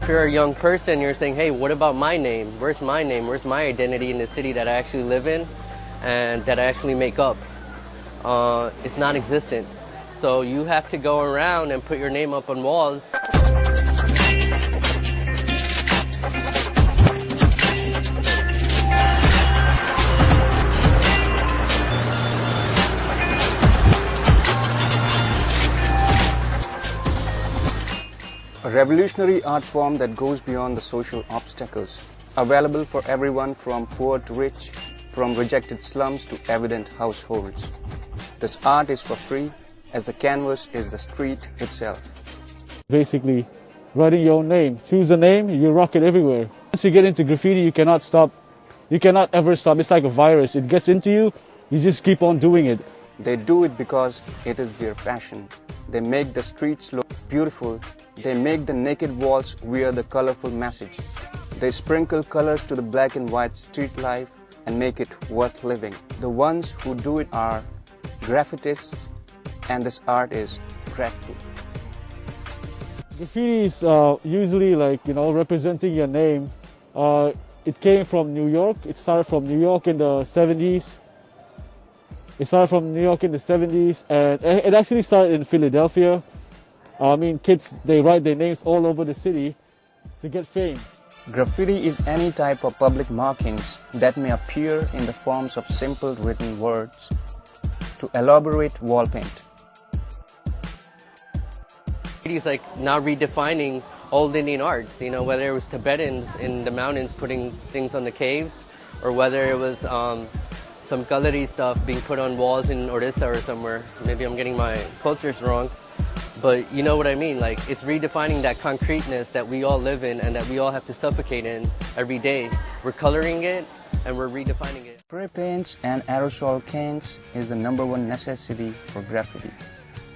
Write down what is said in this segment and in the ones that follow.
you're a young person, you're saying, hey, what about my name? Where's my name? Where's my identity in the city that I actually live in and that I actually make up? It's non-existent. So you have to go around and put your name up on walls. A revolutionary art form that goes beyond the social obstacles, available for everyone from poor to rich, from rejected slums to evident households. This art is for free, as the canvas is the street itself. Basically, writing your own name. Choose a name, you rock it everywhere. Once you get into graffiti, you cannot stop. You cannot ever stop. It's like a virus. It gets into you, you just keep on doing it. They do it because it is their passion. They make the streets look beautiful. They make the naked walls wear the colorful message. They sprinkle colors to the black and white street life and make it worth living. The ones who do it are graffitists, and this art is graffiti. Graffiti is usually like, representing your name. It came from New York. It started from New York in the 70s. And it actually started in Philadelphia. I mean, kids, they write their names all over the city to get fame. Graffiti is any type of public markings that may appear in the forms of simple written words to elaborate wall paint. Graffiti is like now redefining old Indian arts, whether it was Tibetans in the mountains putting things on the caves, or whether it was some gallery stuff being put on walls in Orissa or somewhere. Maybe I'm getting my cultures wrong, but you know what I mean. Like, it's redefining that concreteness that we all live in and that we all have to suffocate in every day. We're coloring it and we're redefining it. Spray paints and aerosol cans is the #1 necessity for graffiti.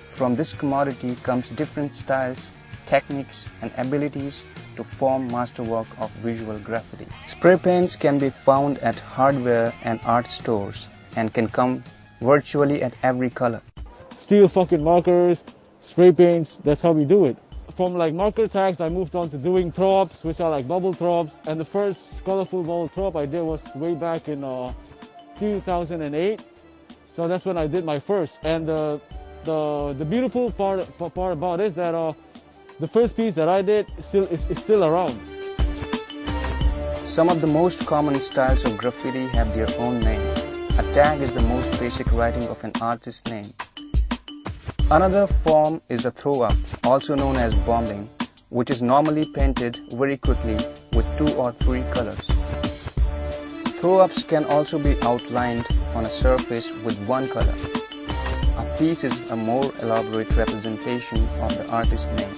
From this commodity comes different styles, techniques and abilities to form masterwork of visual graffiti. Spray paints can be found at hardware and art stores and can come virtually at every color. Steel fucking markers, spray paints, that's how we do it. From like marker tags, I moved on to doing throw-ups, which are like bubble throw-ups. And the first colorful bubble throw-up I did was way back in 2008. So that's when I did my first. And the beautiful part about it is that the first piece that I did is still around. Some of the most common styles of graffiti have their own name. A tag is the most basic writing of an artist's name. Another form is a throw-up, also known as bombing, which is normally painted very quickly with 2 or 3 colors. Throw-ups can also be outlined on a surface with 1 color. A piece is a more elaborate representation of the artist's name.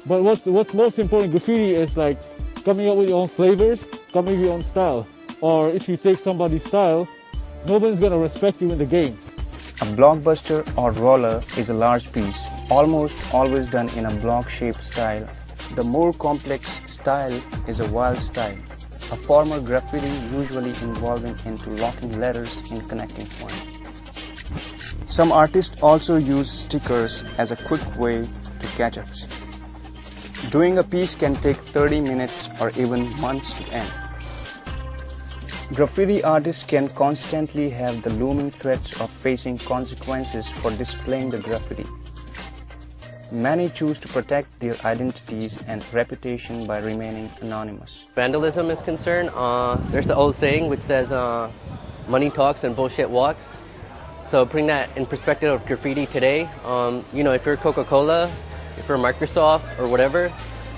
But what's most important in graffiti is like coming up with your own flavors, coming up with your own style. Or if you take somebody's style, nobody's gonna respect you in the game. A blockbuster or roller is a large piece, almost always done in a block-shaped style. The more complex style is a wild style, a form of graffiti usually involving interlocking letters in connecting points. Some artists also use stickers as a quick way to catch up. Doing a piece can take 30 minutes or even months to end. Graffiti artists can constantly have the looming threats of facing consequences for displaying the graffiti. Many choose to protect their identities and reputation by remaining anonymous. Vandalism is concerned, there's the old saying which says money talks and bullshit walks. So putting that in perspective of graffiti today, if you're Coca-Cola, if you're Microsoft or whatever,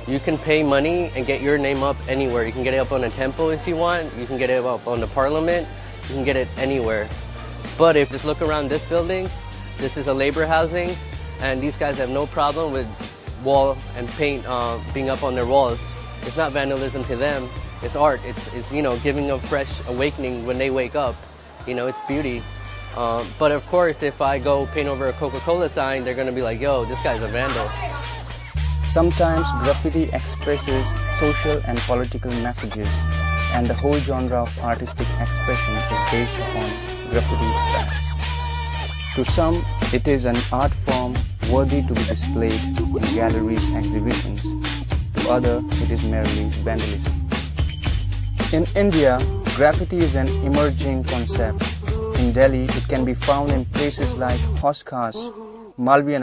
you can pay money and get your name up anywhere. You can get it up on a temple if you want. You can get it up on the parliament. You can get it anywhere. But if just look around this building, this is a labor housing, and these guys have no problem with wall and paint being up on their walls. It's not vandalism to them. It's art. It's giving a fresh awakening when they wake up. It's beauty. But of course, if I go paint over a Coca-Cola sign, they're gonna be like, yo, this guy's a vandal. Sometimes graffiti expresses social and political messages, and the whole genre of artistic expression is based upon graffiti style. To some, it is an art form worthy to be displayed in galleries, exhibitions. To others, it is merely vandalism. In India, graffiti is an emerging concept. In Delhi, it can be found in places like Hoskas, Malviya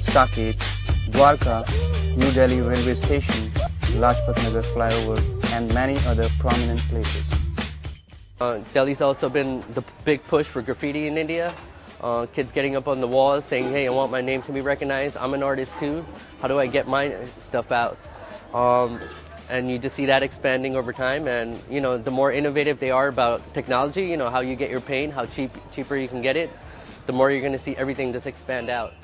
Saket, Dwarka, New Delhi Railway Station, Lajpat Nagar Flyover, and many other prominent places. Delhi's also been the big push for graffiti in India. Kids getting up on the walls saying, hey, I want my name to be recognized. I'm an artist too. How do I get my stuff out? And you just see that expanding over time. And, you know, the more innovative they are about technology, you know, how you get your paint, how cheaper you can get it, the more you're going to see everything just expand out.